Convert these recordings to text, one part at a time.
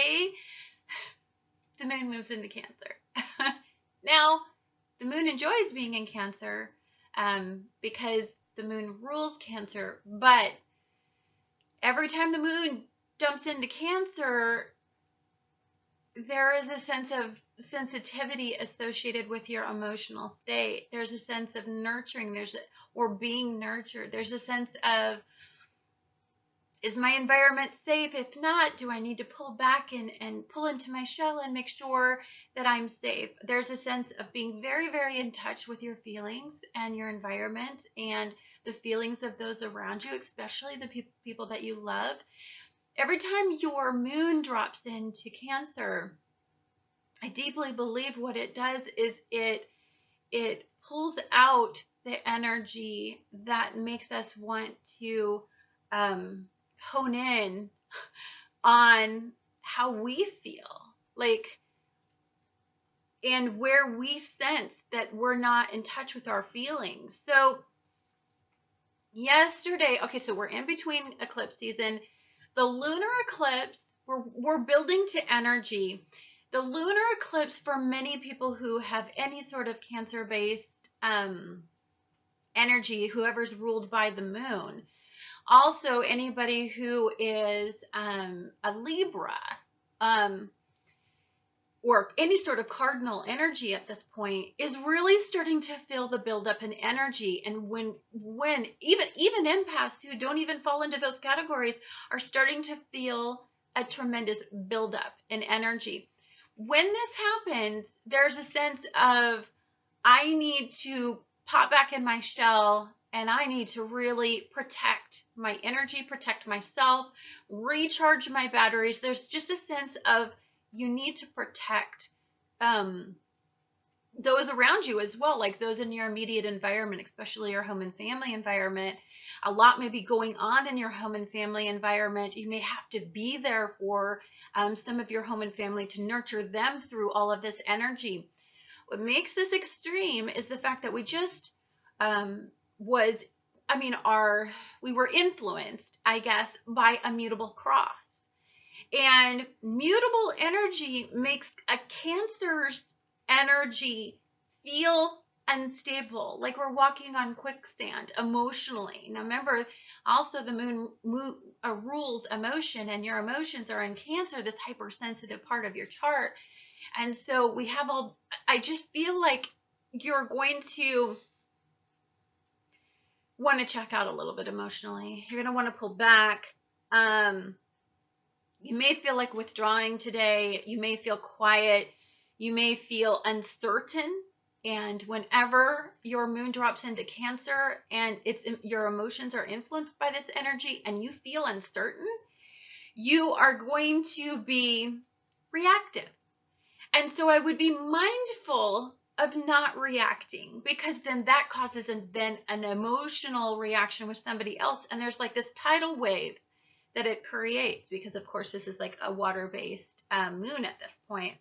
Saturday, the moon moves into Cancer. Now, the moon enjoys being in Cancer because the moon rules Cancer, but every time the moon jumps into Cancer, there is a sense of sensitivity associated with your emotional state. There's a sense of nurturing, or being nurtured. There's a sense of, is my environment safe? If not, do I need to pull back and pull into my shell and make sure that I'm safe? There's a sense of being very, very in touch with your feelings and your environment and the feelings of those around you, especially the people that you love. Every time your moon drops into Cancer, I deeply believe what it does is it pulls out the energy that makes us want to hone in on how we feel, like, and where we sense that we're not in touch with our feelings. So yesterday, okay, so we're in between eclipse season. The lunar eclipse, we're building to energy. The lunar eclipse, for many people who have any sort of Cancer-based energy, whoever's ruled by the moon, also anybody who is a Libra, or any sort of cardinal energy at this point, is really starting to feel the buildup in energy. And when even empaths who don't even fall into those categories are starting to feel a tremendous buildup in energy. When this happens, there's a sense of, I need to pop back in my shell, and I need to really protect my energy, protect myself, recharge my batteries. There's just a sense of, you need to protect those around you as well, like those in your immediate environment, especially your home and family environment. A lot may be going on in your home and family environment. You may have to be there for some of your home and family to nurture them through all of this energy. What makes this extreme is the fact that we just we were influenced, I guess, by a mutable cross. And mutable energy makes a Cancer's energy feel unstable, like we're walking on quicksand emotionally. Now remember, also the moon rules emotion, and your emotions are in Cancer, this hypersensitive part of your chart. And so we have I just feel like you're going to want to check out a little bit emotionally. You're going to want to pull back. You may feel like withdrawing today. You may feel quiet. You may feel uncertain. And whenever your moon drops into Cancer and your emotions are influenced by this energy and you feel uncertain, you are going to be reactive. And so I would be mindful of not reacting, because then that causes an emotional reaction with somebody else. And there's like this tidal wave that it creates, because of course this is like a water-based moon at this point.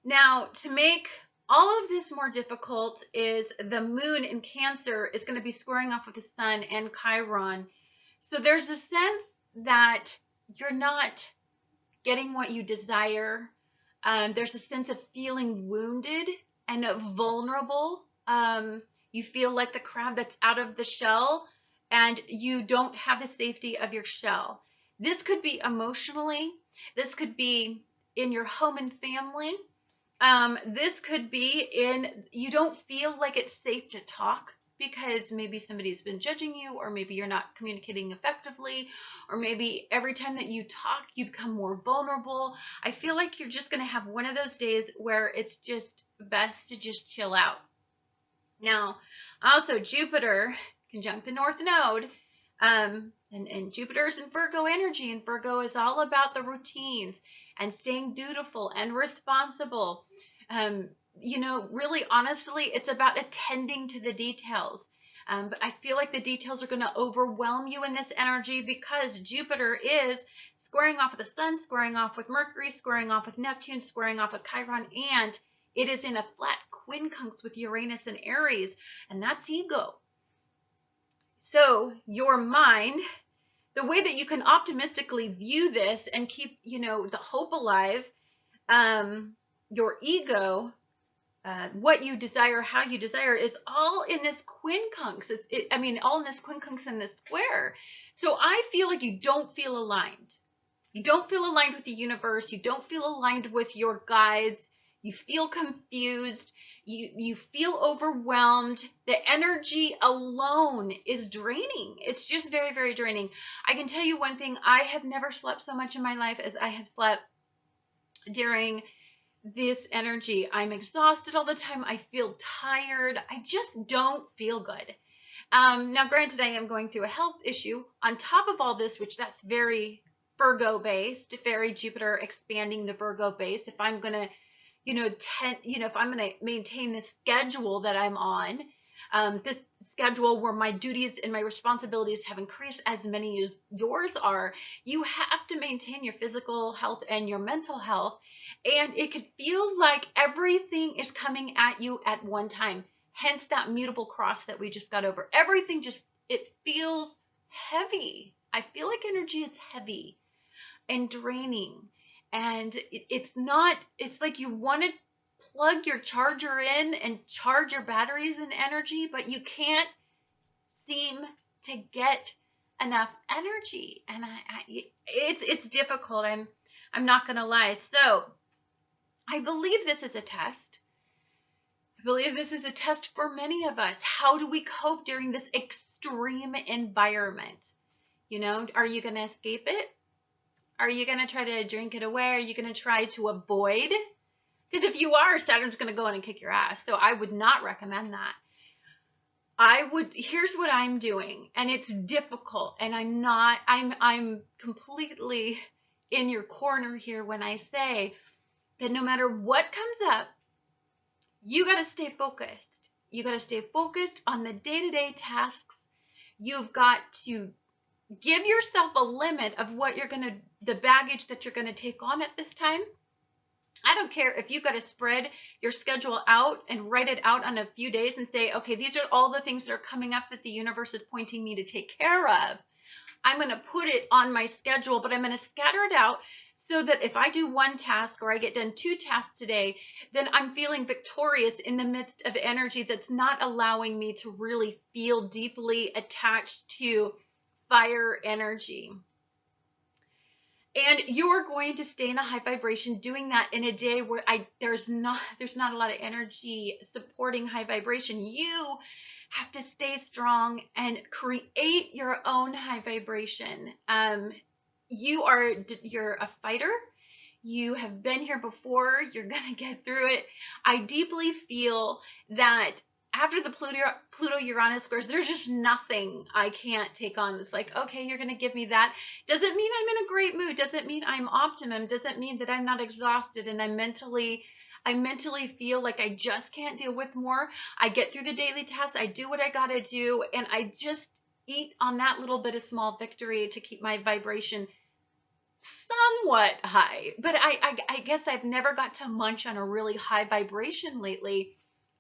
Now, to make all of this more difficult, is the moon in Cancer is going to be squaring off with the sun and Chiron. So there's a sense that you're not getting what you desire. There's a sense of feeling wounded and vulnerable. You feel like the crab that's out of the shell, and you don't have the safety of your shell. This could be emotionally. This could be in your home and family. This could be you don't feel like it's safe to talk, because maybe somebody's been judging you, or maybe you're not communicating effectively, or maybe every time that you talk, you become more vulnerable. I feel like you're just going to have one of those days where it's just best to just chill out. Now, also Jupiter conjunct the North Node, and Jupiter's in Virgo energy, and Virgo is all about the routines and staying dutiful and responsible. Really, honestly, it's about attending to the details. But I feel like the details are going to overwhelm you in this energy, because Jupiter is squaring off with the Sun, squaring off with Mercury, squaring off with Neptune, squaring off with Chiron, and it is in a flat quincunx with Uranus and Aries, and that's ego. So your mind, the way that you can optimistically view this and keep, the hope alive, your ego, what you desire, how you desire it, is all in this quincunx. All in this quincunx in this square. So I feel like you don't feel aligned. You don't feel aligned with the universe. You don't feel aligned with your guides. You feel confused. You feel overwhelmed. The energy alone is draining. It's just very, very draining. I can tell you one thing. I have never slept so much in my life as I have slept during this energy. I'm exhausted all the time. I feel tired. I just don't feel good. Now, granted, I am going through a health issue on top of all this, which that's very Virgo based, very Jupiter expanding the Virgo base. If I'm going to, if I'm going to maintain the schedule that I'm on, this schedule where my duties and my responsibilities have increased as many as yours are, you have to maintain your physical health and your mental health. And it could feel like everything is coming at you at one time. Hence that mutable cross that we just got over. Everything it feels heavy. I feel like energy is heavy and draining. And it's like you want to plug your charger in and charge your batteries in energy, but you can't seem to get enough energy. And it's difficult. I'm not going to lie. So I believe this is a test. I believe this is a test for many of us. How do we cope during this extreme environment? Are you going to escape it? Are you going to try to drink it away? Are you going to try to avoid? Because if you are, Saturn's going to go in and kick your ass. So I would not recommend that. Here's what I'm doing, and it's difficult, and I'm completely in your corner here when I say that no matter what comes up, you got to stay focused. You got to stay focused on the day-to-day tasks. You've got to give yourself a limit of the baggage that you're going to take on at this time. I don't care if you've got to spread your schedule out and write it out on a few days and say, okay, these are all the things that are coming up that the universe is pointing me to take care of. I'm going to put it on my schedule, but I'm going to scatter it out so that if I do one task or I get done 2 tasks today, then I'm feeling victorious in the midst of energy that's not allowing me to really feel deeply attached to fire energy. And you're going to stay in a high vibration doing that in a day where there's not a lot of energy supporting high vibration. You have to stay strong and create your own high vibration. You're a fighter. You have been here before. You're going to get through it. I deeply feel that after the Pluto-Uranus squares, there's just nothing I can't take on. It's like, okay, you're going to give me that. Doesn't mean I'm in a great mood. Doesn't mean I'm optimum. Doesn't mean that I'm not exhausted and I mentally feel like I just can't deal with more. I get through the daily tasks. I do what I got to do. And I just eat on that little bit of small victory to keep my vibration somewhat high. But I guess I've never got to munch on a really high vibration lately.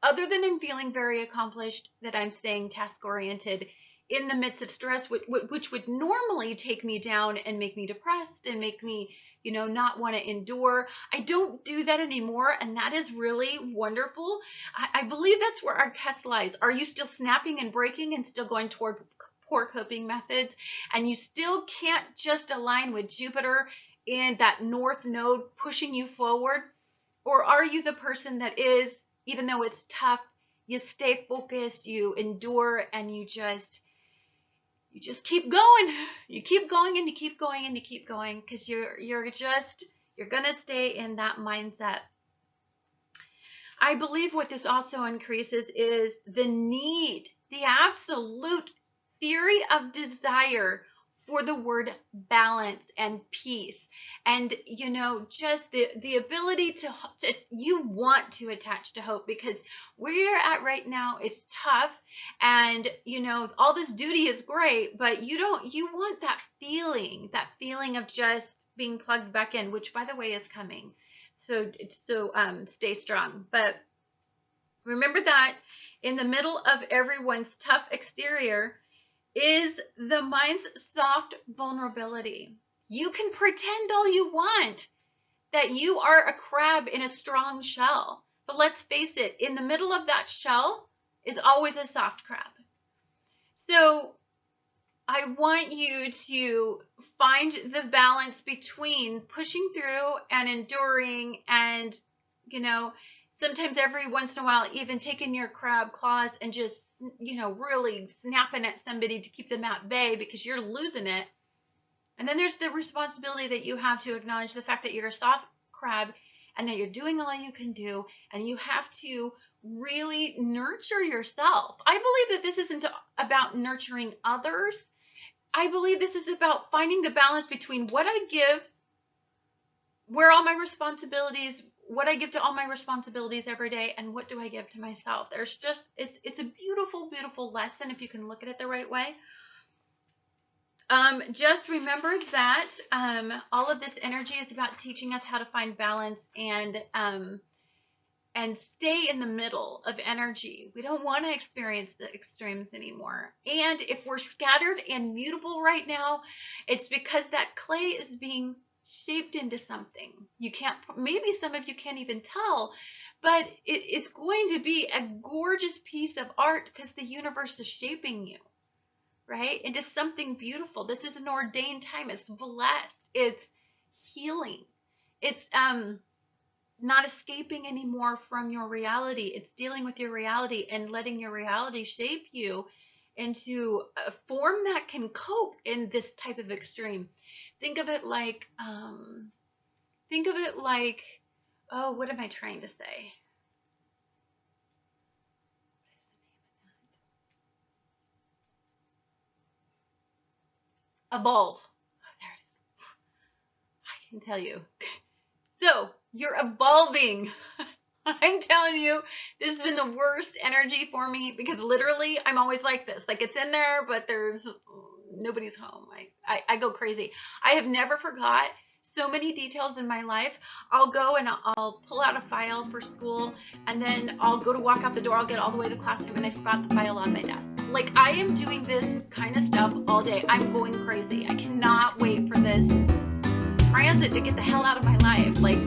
Other than I'm feeling very accomplished, that I'm staying task-oriented in the midst of stress, which would normally take me down and make me depressed and make me, not want to endure. I don't do that anymore, and that is really wonderful. I believe that's where our test lies. Are you still snapping and breaking and still going toward poor coping methods, and you still can't just align with Jupiter in that north node pushing you forward? Or are you the person that is, even though it's tough, you stay focused, you endure, and you just keep going. You keep going and you keep going and you keep going, because you're going to stay in that mindset. I believe what this also increases is the absolute theory of desire for the word balance and peace. And, just the ability to you want to attach to hope, because where you're at right now, it's tough. And, all this duty is great, but you want that feeling of just being plugged back in, which, by the way, is coming. So stay strong. But remember that in the middle of everyone's tough exterior is the mind's soft vulnerability. You can pretend all you want that you are a crab in a strong shell. But let's face it, in the middle of that shell is always a soft crab. So I want you to find the balance between pushing through and enduring and, sometimes every once in a while, even taking your crab claws and just, really snapping at somebody to keep them at bay because you're losing it. And then there's the responsibility that you have to acknowledge the fact that you're a soft crab and that you're doing all you can do, and you have to really nurture yourself. I believe that this isn't about nurturing others. I believe this is about finding the balance between what I give, what I give to all my responsibilities every day, and what do I give to myself. It's a beautiful, beautiful lesson if you can look at it the right way. Just remember that all of this energy is about teaching us how to find balance and stay in the middle of energy. We don't want to experience the extremes anymore. And if we're scattered and mutable right now, it's because that clay is being shaped into something. Maybe some of you can't even tell, but it's going to be a gorgeous piece of art because the universe is shaping you, right, into something beautiful. This is an ordained time. It's blessed. It's healing. It's not escaping anymore from your reality. It's dealing with your reality and letting your reality shape you into a form that can cope in this type of extreme. Think of it like, oh, what am I trying to say? Evolve. Oh, there it is. I can tell you. So you're evolving. I'm telling you, this has been the worst energy for me because literally I'm always like this. Like it's in there, but there's nobody's home. I go crazy. I have never forgot so many details in my life. I'll go and I'll pull out a file for school, and then I'll go to walk out the door. I'll get all the way to the classroom and I forgot the file on my desk. Like I am doing this kind of stuff all day. I'm going crazy. I cannot wait for this transit to get the hell out of my life. Like